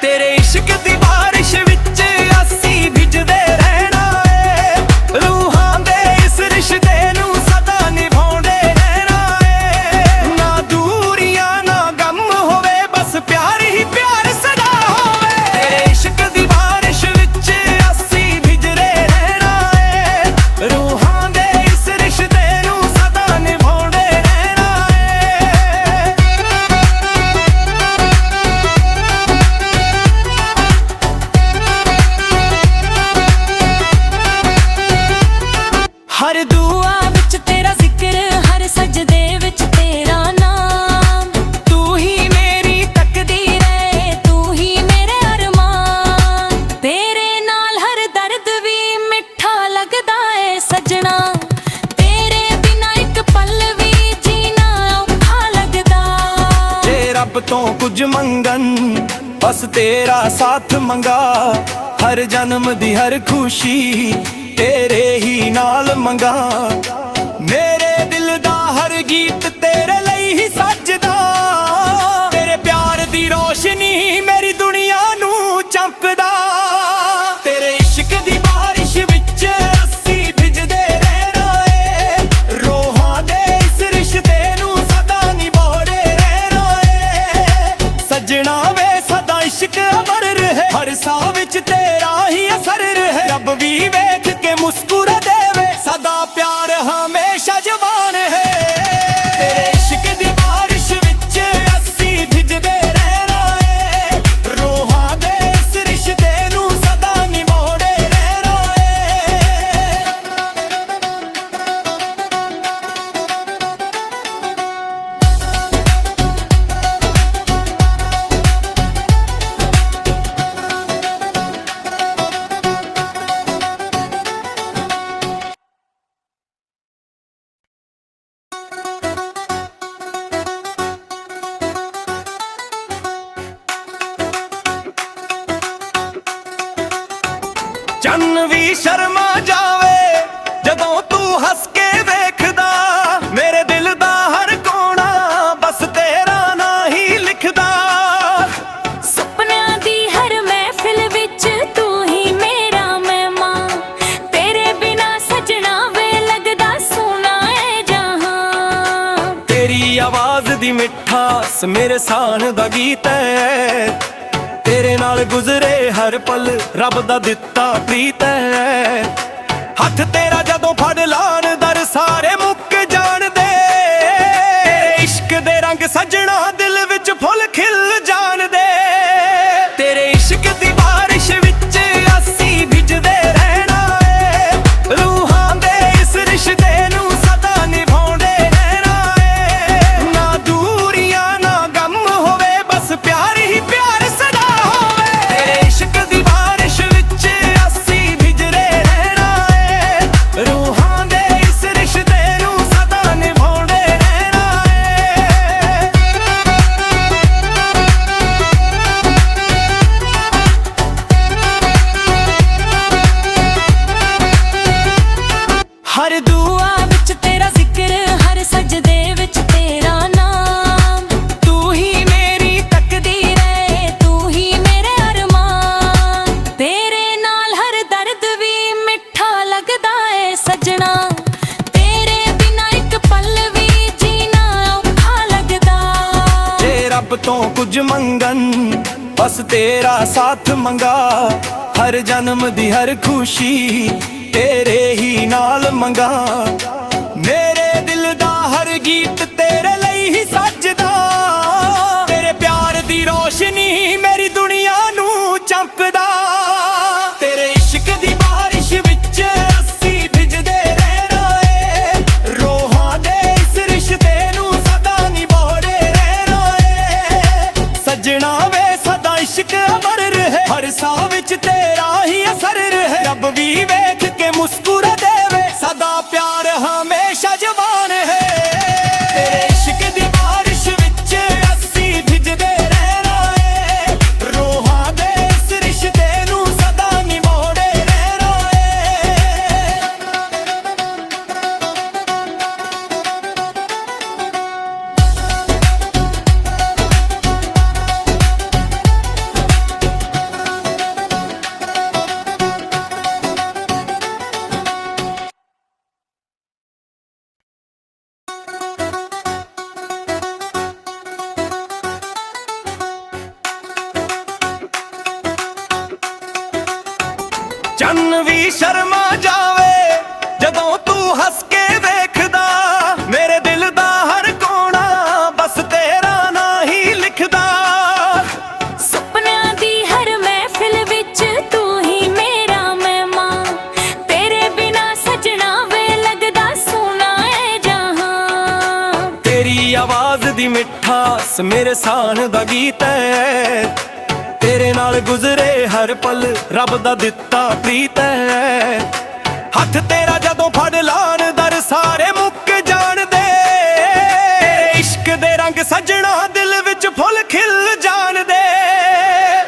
ਤੇਰੇ ਇਸ਼ਕ ਦੀ ਬਾਰਿਸ਼ ਵਿੱਚ ਅਸੀਂ ਭਿੱਜਦੇ ਰਹਿਣਾ ਏ, ਰੂਹਾਂ ਦੇ ਇਸ ਰਿਸ਼ਤੇ ਨੂੰ ਸਦਾ ਨਿਭਾਉਂਦੇ ਰਹਿਣਾ ਏ। ਨਾ ਦੂਰੀਆਂ ਨਾ ਗਮ ਹੋਵੇ ਬਸ ਪਿਆਰ ਹੀ ਪਿਆਰ ਸਦਾ ਹੋਵੇ। ਤੇਰੇ ਇਸ਼ਕ ਦੀ ਬਾਰਿਸ਼ ਵਿੱਚ ਅਸੀਂ ਭਿੱਜਦੇ ਰਹਿਣਾ ਏ, ਰੂਹਾਂ ਦੇ ਇਸ ਰਿਸ਼ਤੇ ਨੂੰ ਸਦਾ ਨਿਭਾਉਂਦੇ ਰਹਿਣਾ ਏ। ਹਰ ਦੁਆ ਵਿੱਚ ਤੇਰਾ ਜ਼ਿਕਰ, ਹਰ ਸਜਦੇ ਵਿੱਚ ਤੇਰਾ ਨਾਮ। ਤੂੰ ਹੀ ਮੇਰੀ ਤਕਦੀਰ ਏ, ਤੂੰ ਹੀ ਮੇਰੇ ਅਰਮਾਨ। ਤੇਰੇ ਨਾਲ ਹਰ ਦਰਦ ਵੀ ਮਿੱਠਾ ਲੱਗਦਾ ਏ ਸਜਣਾ, ਤੇਰੇ ਬਿਨਾ ਇੱਕ ਪਲ ਵੀ ਜੀਣਾ ਔਖਾ ਲੱਗਦਾ। ਜੇ ਰੱਬ ਤੋਂ ਕੁਝ ਮੰਗਣ ਬਸ ਤੇਰਾ ਸਾਥ ਮੰਗਾ, ਹਰ ਜਨਮ ਦੀ ਹਰ ਖੁਸ਼ੀ ਤੇਰੇ ਹੀ ਨਾਲ ਮੰਗਾ। ਮੇਰੇ ਦਿਲ ਦਾ ਹਰ ਗੀਤ ਤੇਰੇ ਲਈ ਹੀ ਸੱਜਦਾ, ਤੇਰੇ ਪਿਆਰ ਦੀ ਰੋਸ਼ਨੀ ਮੇਰੀ ਦੁਨੀਆ ਨੂੰ ਚਮਕਦਾ। ਤੇਰੇ ਇਸ਼ਕ ਦੀ ਬਾਰਿਸ਼ ਵਿੱਚ ਅਸੀਂ ਭਿੱਜਦੇ ਰਹਿਣਾ ਏ, ਰੂਹਾਂ ਦੇ ਇਸ ਰਿਸ਼ਤੇ ਨੂੰ ਸਦਾ ਨਿਭਾਉਂਦੇ ਰਹਿਣਾ ਏ। ਸੱਜਣਾ ਵੇ ਸਦਾ ਇਸ਼ਕ ਅਮਰ ਰਹੇ, ਹਰ ਸਾਹ ਵਿੱਚ ਤੇਰਾ ਹੀ ਅਸਰ ਰਹੇ। ਰੱਬ ਵੀ ਵੇਖ ਕੇ ਮੁਸਕਰਾ ਦੇਵੇ, ਸਦਾ ਪਿਆਰ ਹਮੇਸ਼ਾ ਜਵਾਨ ਹੈ। ਤੇਰੇ ਇਸ਼ਕ ਦੀ ਬਾਰਿਸ਼ ਵਿੱਚ ਅਸੀਂ ਭਿੱਜਦੇ ਰਹਿਣਾ ਏ, ਰੂਹਾਂ ਦੇ ਇਸ ਰਿਸ਼ਤੇ ਨੂੰ ਸਦਾ ਨਿਭਾਉਂਦੇ ਰਹਿਣਾ ਏ। ਚੰਨ ਵੀ ਸ਼ਰਮਾ ਜਾਵੇ ਜਦੋਂ ਤੂੰ ਹੱਸ ਕੇ ਵੇਖਦਾ, ਮੇਰੇ ਦਿਲ ਦਾ ਹਰ ਕੋਣਾ ਬਸ ਤੇਰਾ ਨਾਂ ਹੀ ਲਿਖਦਾ। ਸੁਪਨਿਆਂ ਦੀ ਹਰ ਮਹਿਫਿਲ ਵਿੱਚ ਤੂੰ ਹੀ ਮੇਰਾ ਮਹਿਮਾਨ, ਤੇਰੇ ਬਿਨਾ ਸਜਣਾ ਵੇ ਲੱਗਦਾ ਸੋਹਣਾ ਏ ਜਹਾਂ। ਤੇਰੀ ਆਵਾਜ਼ ਦੀ ਮਿਠਾਸ ਮੇਰੇ ਸਾਨ ਦਾ ਗੀਤ ਹੈ, ਤੇਰੇ ਨਾਲ ਗੁਜ਼ਰੇ ਹਰ ਪਲ ਰੱਬ ਦਾ ਦਿੱਤਾ ਪ੍ਰੀਤ ਹੈ। ਹੱਥ ਤੇਰਾ ਜਦੋਂ ਫੜ ਲਾਣ ਦਰ ਸਾਰੇ ਮੁੱਕ ਜਾਣਦੇ, ਇਸ਼ਕ ਦੇ ਰੰਗ ਸਜਣਾ ਦਿਲ ਵਿੱਚ ਫੁੱਲ ਖਿਲ ਜਾਣਦੇ। ਤੇਰੇ ਇਸ਼ਕ ਦੀ ਬਾਰਿਸ਼ ਵਿੱਚ ਅਸੀਂ ਭਿੱਜਦੇ ਰਹਿਣਾ ਏ, ਰੂਹਾਂ ਦੇ ਇਸ ਰਿਸ਼ਤੇ ਨੂੰ ਸਦਾ ਨਿਭਾਉਂਦੇ ਰਹਿਣਾ ਏ। ਨਾ ਦੂਰੀਆਂ ਨਾ ਗਮ ਹੋਵੇ ਬਸ ਪਿਆਰ ਹੀ ਪਿਆਰ ਸਦਾ ਹੋਵੇ। ਤੇਰੇ ਇਸ਼ਕ ਦੀ ਬਾਰਿਸ਼ ਵਿੱਚ ਅਸੀਂ ਭਿੱਜਦੇ ਰਹਿਣਾ ਏ, ਰੂਹਾਂ ਦੇ ਇਸ ਰਿਸ਼ਤੇ ਨੂੰ ਸਦਾ ਨਿਭਾਉਂਦੇ ਰਹਿਣਾ ਏ। ਹਰ ਦੁਆ ਵਿੱਚ ਤੇਰਾ ਜ਼ਿਕਰ, ਹਰ ਸਜਦੇ ਵਿੱਚ ਤੇਰਾ ਨਾਮ। ਤੂੰ ਹੀ ਮੇਰੀ ਤਕਦੀਰ ਏ, ਤੂੰ ਹੀ ਮੇਰੇ ਅਰਮਾਨ। ਤੇਰੇ ਨਾਲ ਹਰ ਦਰਦ ਵੀ ਮਿੱਠਾ ਲੱਗਦਾ ਏ ਸਜਣਾ, ਤੇਰੇ ਬਿਨਾ ਇੱਕ ਪਲ ਵੀ ਜੀਣਾ ਔਖਾ ਲੱਗਦਾ। ਜੇ ਰੱਬ ਤੋਂ ਕੁਝ ਮੰਗਣ ਬਸ ਤੇਰਾ ਸਾਥ ਮੰਗਾ, ਹਰ ਜਨਮ ਦੀ ਹਰ ਖੁਸ਼ੀ ਤੇਰੇ ਹੀ ਨਾਲ ਮੰਗਾ। ਮੇਰੇ ਦਿਲ ਦਾ ਹਰ ਗੀਤ ਤੇਰੇ ਲਈ ਹੀ ਸੱਜਦਾ, ਤੇਰੇ ਪਿਆਰ ਦੀ ਰੋਸ਼ਨੀ ਮੇਰੀ ਦੁਨੀਆ ਨੂੰ ਚਮਕਦਾ। ਤੇਰੇ ਇਸ਼ਕ ਦੀ ਚੰਨ ਵੀ ਸ਼ਰਮਾ ਜਾਵੇ ਜਦੋਂ ਤੂੰ ਹੱਸ ਕੇ ਵੇਖਦਾ, ਮੇਰੇ ਦਿਲ ਦਾ ਹਰ ਕੋਣਾ ਬਸ ਤੇਰਾ ਨਾਂ ਹੀ ਲਿਖਦਾ। ਸੁਪਨਿਆਂ ਦੀ ਹਰ ਮਹਿਫਿਲ ਵਿੱਚ ਤੂੰ ਹੀ ਮੇਰਾ ਮਹਿਮਾਨ, ਤੇਰੇ ਬਿਨਾ ਸਜਣਾ ਵੇ ਲੱਗਦਾ ਸੋਹਣਾ ਏ ਜਹਾਨ। ਤੇਰੀ ਆਵਾਜ਼ ਦੀ ਮਿਠਾਸ ਮੇਰੇ ਸਾਨ ਦਾ ਗੀਤ ਹੈ, ਤੇਰੇ ਨਾਲ ਗੁਜ਼ਰੇ ਹਰ ਪਲ ਰੱਬ ਦਾ ਦਿੱਤਾ ਪ੍ਰੀਤ ਹੈ। ਹੱਥ ਤੇਰਾ ਜਦੋਂ ਫੜ ਲਾਣ ਦਰ ਸਾਰੇ ਮੁੱਕ ਜਾਣਦੇ, ਇਸ਼ਕ ਦੇ ਰੰਗ ਸਜਣਾ ਦਿਲ ਵਿੱਚ ਫੁੱਲ ਖਿਲ ਜਾਣਦੇ।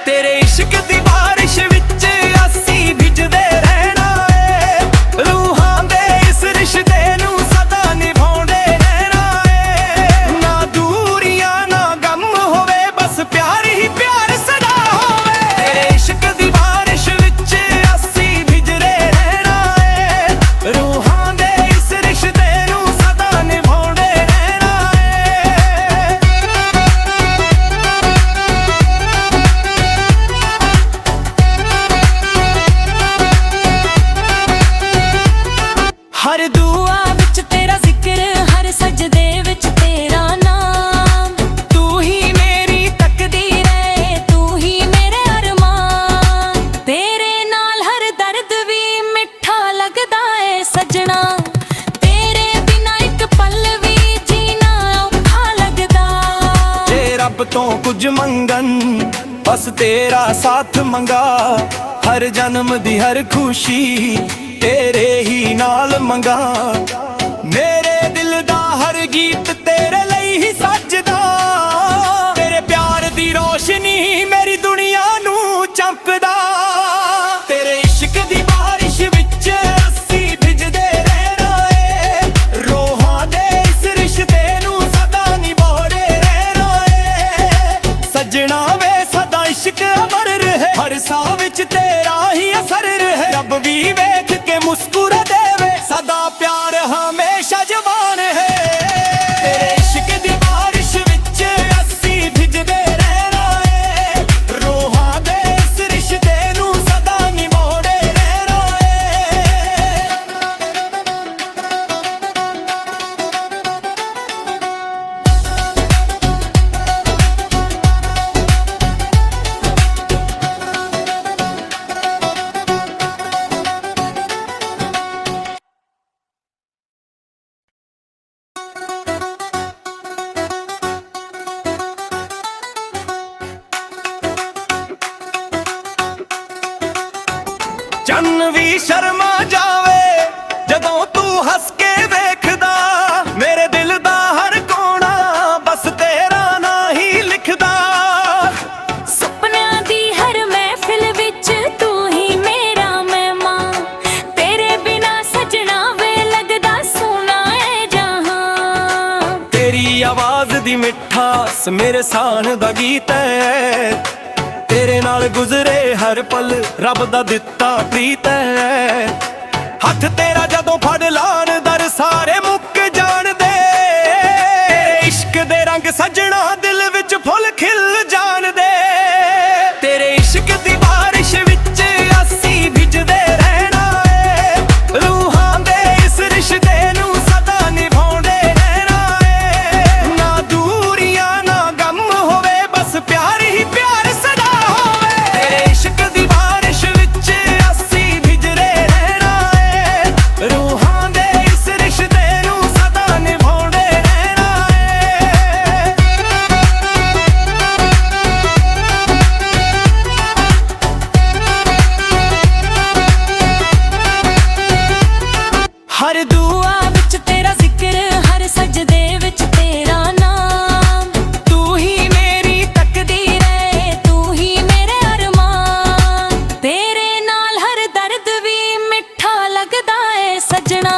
ਤੇਰੇ ਇਸ਼ਕ ਦੀ ਬਾਰਿਸ਼ ਵਿੱਚ ਅਸੀਂ ਭਿੱਜਦੇ ਰਹਿਣਾ ਏ, ਰੂਹਾਂ ਦੇ ਇਸ ਰਿਸ਼ਤੇ ਨੂੰ ਸਦਾ ਨਿਭਾਉਂਦੇ ਰਹਿਣਾ ਏ। ਨਾ ਦੂਰੀਆਂ ਨਾ ਗਮ ਹੋਵੇ ਬਸ ਪਿਆਰ ਹੀ ਪਿਆਰ ਸਦਾ ਹੋਵੇ। ਤੇਰੇ ਇਸ਼ਕ ਦੀ ਬਾਰਿਸ਼ ਵਿੱਚ ਅਸੀਂ ਭਿੱਜਦੇ ਰਹਿਣਾ ਏ, ਰੂਹਾਂ ਦੇ ਇਸ ਰਿਸ਼ਤੇ ਨੂੰ ਸਦਾ ਨਿਭਾਉਂਦੇ ਰਹਿਣਾ ਏ। ਹਰ ਦੁਆ ਵਿੱਚ ਤੇਰਾ ਜ਼ਿਕਰ, ਹਰ ਸਜਦੇ ਵਿੱਚ ਤੇਰਾ ਨਾਮ। ਤੂੰ ਹੀ ਮੇਰੀ ਤਕਦੀਰ ਏ, ਤੂੰ ਹੀ ਮੇਰੇ ਅਰਮਾਨ। ਤੇਰੇ ਨਾਲ ਹਰ ਦਰਦ ਵੀ ਮਿੱਠਾ ਲੱਗਦਾ ਏ ਸਜਣਾ, ਤੇਰੇ ਬਿਨਾ ਇੱਕ ਪਲ ਵੀ ਜੀਣਾ ਔਖਾ ਲੱਗਦਾ। ਜੇ ਰੱਬ ਤੋਂ ਕੁਝ ਮੰਗਣ ਬਸ ਤੇਰਾ ਸਾਥ ਮੰਗਾ, ਹਰ ਜਨਮ ਦੀ ਹਰ ਖੁਸ਼ੀ ਤੇਰੇ ਹੀ ਨਾਲ ਮੰਗਾ। ਮੇਰੇ ਦਿਲ ਦਾ ਹਰ ਗੀਤ ਤੇਰੇ ਲਈ ਹੀ ਸੱਜਦਾ, ਤੇਰੇ ਪਿਆਰ ਦੀ ਰੋਸ਼ਨੀ ਮੇਰੀ ਦੁਨੀਆ ਨੂੰ ਚਮਕਦਾ। ਤੇਰੇ ਇਸ਼ਕ ਦੀ ਬਾਰਿਸ਼ ਵਿੱਚ ਅਸੀਂ ਭਿੱਜਦੇ ਰਹਿਣਾ ਏ, ਰੂਹਾਂ ਦੇ ਇਸ ਰਿਸ਼ਤੇ ਨੂੰ ਸਦਾ ਨਿਭਾਉਂਦੇ ਰਹਿਣਾ ਏ। ਸੱਜਣਾ ਵੇ ਸਦਾ ਇਸ਼ਕ ਅਮਰ ਰਹੇ, ਹਰ ਸਾਹ ਵਿੱਚ ਤੇਰਾ ਹੀ ਅਸਰ ਰਹੇ। ਰੱਬ ਵੀ ਵੇਖ ਕੇ ਮੁਸਕਰਾ ਦੇਵੇ, ਸਦਾ ਪਿਆਰ ਹਮੇਸ਼ਾ ਜਵਾਨ ਹੈ। ਤੇਰੇ ਇਸ਼ਕ ਦੀ ਬਾਰਿਸ਼ ਵਿੱਚ ਅਸੀਂ ਭਿੱਜਦੇ ਰਹਿਣਾ ਏ, ਰੂਹਾਂ ਦੇ ਇਸ ਰਿਸ਼ਤੇ ਨੂੰ ਸਦਾ ਨਿਭਾਉਂਦੇ ਰਹਿਣਾ ਏ। ਚੰਨ ਵੀ ਸ਼ਰਮਾ ਜਾਵੇ ਜਦੋਂ ਤੂੰ ਹੱਸ ਕੇ ਵੇਖਦਾ, ਮੇਰੇ ਦਿਲ ਦਾ ਹਰ ਕੋਣਾ ਬਸ ਤੇਰਾ ਨਾਂ ਹੀ ਲਿਖਦਾ। ਸੁਪਨਿਆਂ ਦੀ ਹਰ ਮਹਿਫਿਲ ਵਿੱਚ ਤੂੰ ਹੀ ਮੇਰਾ ਮਹਿਮਾਨ, ਤੇਰੇ ਬਿਨਾ ਸਜਣਾ ਵੇ ਲੱਗਦਾ ਸੋਹਣਾ ਏ ਜਹਾਨ। ਤੇਰੀ ਆਵਾਜ਼ ਦੀ ਮਿਠਾਸ ਮੇਰੇ ਸਾਨ ਦਾ ਗੀਤ ਹੈ, ਤੇਰੇ ਨਾਲ ਗੁਜ਼ਰੇ ਹਰ ਪਲ ਰੱਬ ਦਾ ਦਿੱਤਾ ਪ੍ਰੀਤ ਹੈ। ਹੱਥ ਤੇਰਾ ਜਦੋਂ ਫੜ ਲਾਣ ਦਰ ਸਾਰੇ ਮੁੱਕ ਜਾਣਦੇ, ਇਸ਼ਕ ਦੇ ਰੰਗ ਸਜਣਾ ਦਿਲ ਵਿੱਚ ਫੁੱਲ ਖਿਲ ਜਾਣਦੇ। ਤੇਰੇ ਇਸ਼ਕ ਦੀ ਬਾਰਿਸ਼ ਵਿੱਚ ਅਸੀਂ ਭਿੱਜਦੇ ਰਹਿਣਾ ਏ, ਰੂਹਾਂ ਦੇ ਇਸ ਰਿਸ਼ਤੇ ਨੂੰ ਸਦਾ ਨਿਭਾਉਂਦੇ ਰਹਿਣਾ ਏ। ਨਾ ਦੂਰੀਆਂ ਨਾ ਗਮ ਹੋਵੇ ਬਸ ਪਿਆਰ ਹੀ ਪਿਆਰ ਸਦਾ ਹੋਵੇ। ਤੇਰੇ ਇਸ਼ਕ ਦੀ ਬਾਰਿਸ਼ ਵਿੱਚ ਅਸੀਂ ਭਿੱਜਦੇ ਰਹਿਣਾ ਏ, ਰੂਹਾਂ ਦੇ ਇਸ ਰਿਸ਼ਤੇ ਨੂੰ ਸਦਾ ਨਿਭਾਉਂਦੇ ਰਹਿਣਾ ਏ। ਹਰ ਦੁਆ ਵਿੱਚ ਤੇਰਾ ਜ਼ਿਕਰ, ਹਰ ਸਜਦੇ ਵਿੱਚ ਤੇਰਾ ਨਾਮ। ਤੂੰ ਹੀ ਮੇਰੀ ਤਕਦੀਰ ਏ, ਤੂੰ ਹੀ ਮੇਰੇ ਅਰਮਾਨ। ਤੇਰੇ ਨਾਲ ਹਰ ਦਰਦ ਵੀ ਮਿੱਠਾ ਲੱਗਦਾ ਏ ਸਜਣਾ,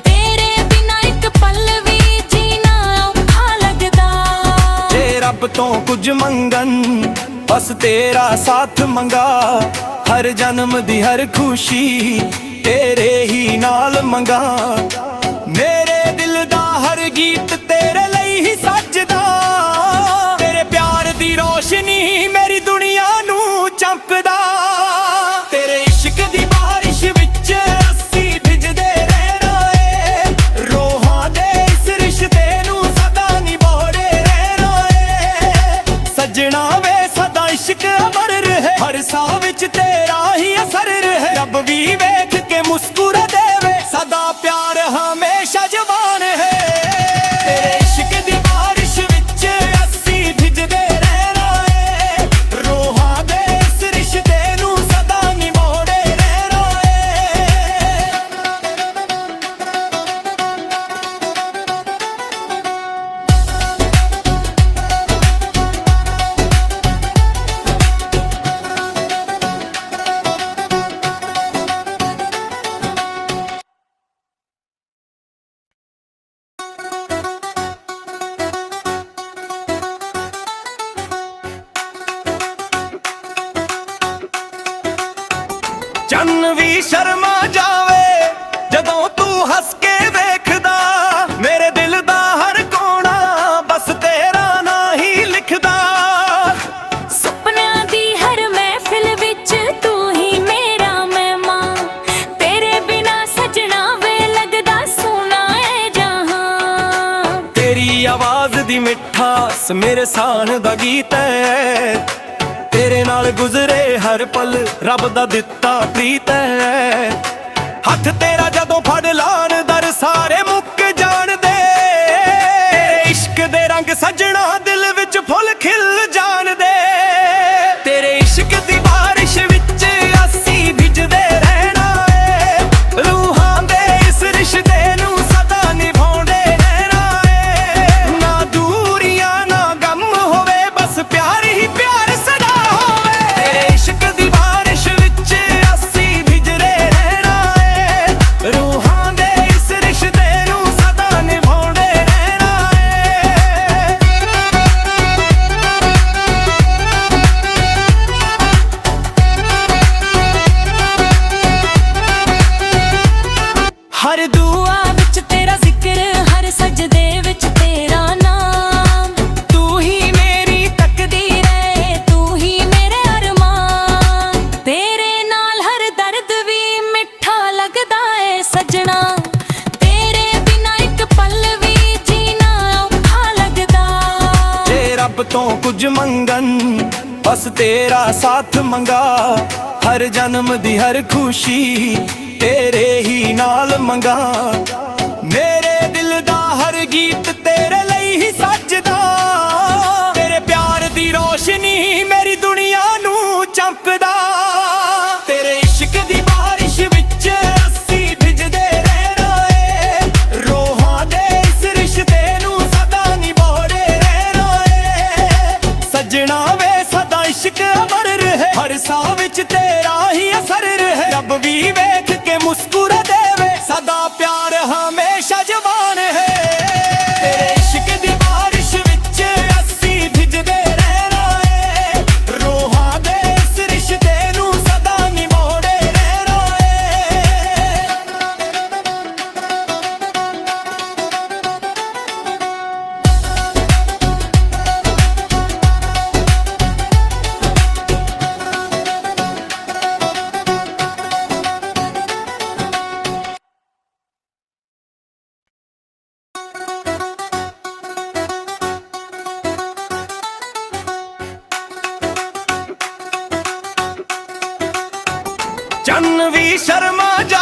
ਤੇਰੇ ਬਿਨਾ ਇੱਕ ਪਲ ਵੀ ਜੀਣਾ ਔਖਾ ਲੱਗਦਾ। ਜੇ ਰੱਬ ਤੋਂ ਕੁਝ ਮੰਗਣ ਬਸ ਤੇਰਾ ਸਾਥ ਮੰਗਾ, ਹਰ ਜਨਮ ਦੀ ਹਰ ਖੁਸ਼ੀ ਤੇਰੇ ਹੀ ਨਾਲ ਮੰਗਾ। ਮੇਰੇ ਦਿਲ ਦਾ ਹਰ ਗੀਤ ਤੇਰੇ ਲਈ ਹੀ ਸੱਜਦਾ, ਤੇਰੇ ਪਿਆਰ ਦੀ ਰੋਸ਼ਨੀ ਮੇਰੀ ਦੁਨੀਆ ਨੂੰ ਚਮਕਦਾ। ਤੇਰੇ ਇਸ਼ਕ ਦੀ ਚੰਨ ਵੀ ਸ਼ਰਮਾ ਜਾਵੇ ਜਦੋਂ ਤੂੰ ਹੱਸ ਕੇ ਵੇਖਦਾ, ਮੇਰੇ ਦਿਲ ਦਾ ਹਰ ਕੋਣਾ ਬਸ ਤੇਰਾ ਨਾਂ ਹੀ ਲਿਖਦਾ। ਸੁਪਨਿਆਂ ਦੀ ਹਰ ਮਹਿਫਿਲ ਵਿੱਚ ਤੂੰ ਹੀ ਮੇਰਾ ਮਹਿਮਾਨ, ਤੇਰੇ ਬਿਨਾ ਸਜਣਾ ਵੇ ਲੱਗਦਾ ਸੋਹਣਾ ਏ ਜਹਾਨ। ਤੇਰੀ ਆਵਾਜ਼ ਦੀ ਮਿਠਾਸ ਮੇਰੇ ਸਾਨ ਦਾ ਗੀਤ ਹੈ, ਤੇਰੇ ਨਾਲ ਗੁਜ਼ਰੇ ਹਰ ਪਲ ਰੱਬ ਦਾ ਦਿੱਤਾ ਪ੍ਰੀਤ ਹੈ। ਹੱਥ ਤੇਰਾ ਜਦੋਂ ਫੜ ਲਾਣ ਦਰ ਸਾਰੇ ਮੁੱਕ ਜਾਣਦੇ, ਤੇਰੇ ਇਸ਼ਕ ਦੇ ਰੰਗ ਸਜਣਾ ਦਿਲ ਵਿੱਚ ਫੁੱਲ ਖਿਲ ਜਾਣਦੇ। ਤੇਰੇ ਇਸ਼ਕ ਦੀ ਬਾਰਿਸ਼ ਵਿੱਚ ਅਸੀਂ ਭਿੱਜਦੇ ਰਹਿਣਾ ਏ, ਰੂਹਾਂ ਦੇ ਇਸ ਰਿਸ਼ਤੇ ਨੂੰ ਸਦਾ ਨਿਭਾਉਂਦੇ ਰਹਿਣਾ ਏ। ਨਾ ਦੂਰੀਆਂ ਨਾ ਗਮ ਹੋਵੇ ਬਸ ਪਿਆਰ ਹੀ ਪਿਆਰ ਸਦਾ ਹੋਵੇ। ਤੇਰੇ ਇਸ਼ਕ ਦੀ ਬਾਰਿਸ਼ ਵਿੱਚ ਅਸੀਂ ਭਿੱਜਦੇ ਰਹਿਣਾ ਏ, ਰੂਹਾਂ ਦੇ ਇਸ ਰਿਸ਼ਤੇ ਨੂੰ ਸਦਾ ਨਿਭਾਉਂਦੇ ਰਹਿਣਾ ਏ। ਹਰ ਦੁਆ ਵਿੱਚ ਤੇਰਾ ਜ਼ਿਕਰ, ਹਰ ਸਜਦੇ ਵਿੱਚ ਤੇਰਾ ਨਾਮ। ਤੂੰ ਹੀ ਮੇਰੀ ਤਕਦੀਰ ਏ, ਤੂੰ ਹੀ ਮੇਰੇ ਅਰਮਾਨ। ਤੇਰੇ ਨਾਲ ਹਰ ਦਰਦ ਵੀ ਮਿੱਠਾ ਲੱਗਦਾ ਏ ਸਜਣਾ, ਤੇਰੇ ਬਿਨਾ ਇੱਕ ਪਲ ਵੀ ਜੀਣਾ ਔਖਾ ਲੱਗਦਾ। ਜੇ ਰੱਬ ਤੋਂ ਕੁਝ ਮੰਗਣ ਬਸ ਤੇਰਾ ਸਾਥ ਮੰਗਾ, ਹਰ ਜਨਮ ਦੀ ਹਰ ਖੁਸ਼ੀ ਤੇਰੇ ਹੀ ਨਾਲ ਮੰਗਾ। ਮੇਰੇ ਦਿਲ ਦਾ ਹਰ ਗੀਤ ਤੇਰੇ ਲਈ ਹੀ ਸੱਜਦਾ, ਤੇਰੇ ਪਿਆਰ ਦੀ ਰੋਸ਼ਨੀ ਮੇਰੀ ਦੁਨੀਆ ਨੂੰ ਚਮਕਦਾ। ਤੇਰੇ ਇਸ਼ਕ ਦੀ ਬਾਰਿਸ਼ ਵਿੱਚ ਅਸੀਂ ਭਿੱਜਦੇ ਰਹਿਣਾ ਏ, ਰੂਹਾਂ ਦੇ ਇਸ ਰਿਸ਼ਤੇ ਨੂੰ ਸਦਾ ਨਿਭਾਉਂਦੇ ਰਹਿਣਾ ਏ। ਸਜਣਾ ਵੇ ਸਦਾ ਇਸ਼ਕ ਅਮਰ ਰਹੇ, ਹਰ ਸਾਹ ਵਿੱਚ ਤੇਰਾ ਹੀ ਅਸਰ ਰਹੇ। ਰੱਬ ਵੀ ਵੇਖ ਕੇ ਮੁਸਕਰਾ ਦੇਵੇ, ਸਦਾ ਪਿਆਰ ਹਮੇਸ਼ਾ ਜਵਾਨ ਹੈ। ਤੇਰੇ ਇਸ਼ਕ ਦੀ ਬਾਰਿਸ਼ ਵਿੱਚ ਅਸੀਂ ਭਿੱਜਦੇ ਰਹਿਣਾ ਏ, ਰੂਹਾਂ ਦੇ ਇਸ ਰਿਸ਼ਤੇ ਨੂੰ ਸਦਾ ਨਿਭਾਉਂਦੇ ਰਹਿਣਾ ਏ। ਚੰਨ ਵੀ ਸ਼ਰਮਾ ਜਾ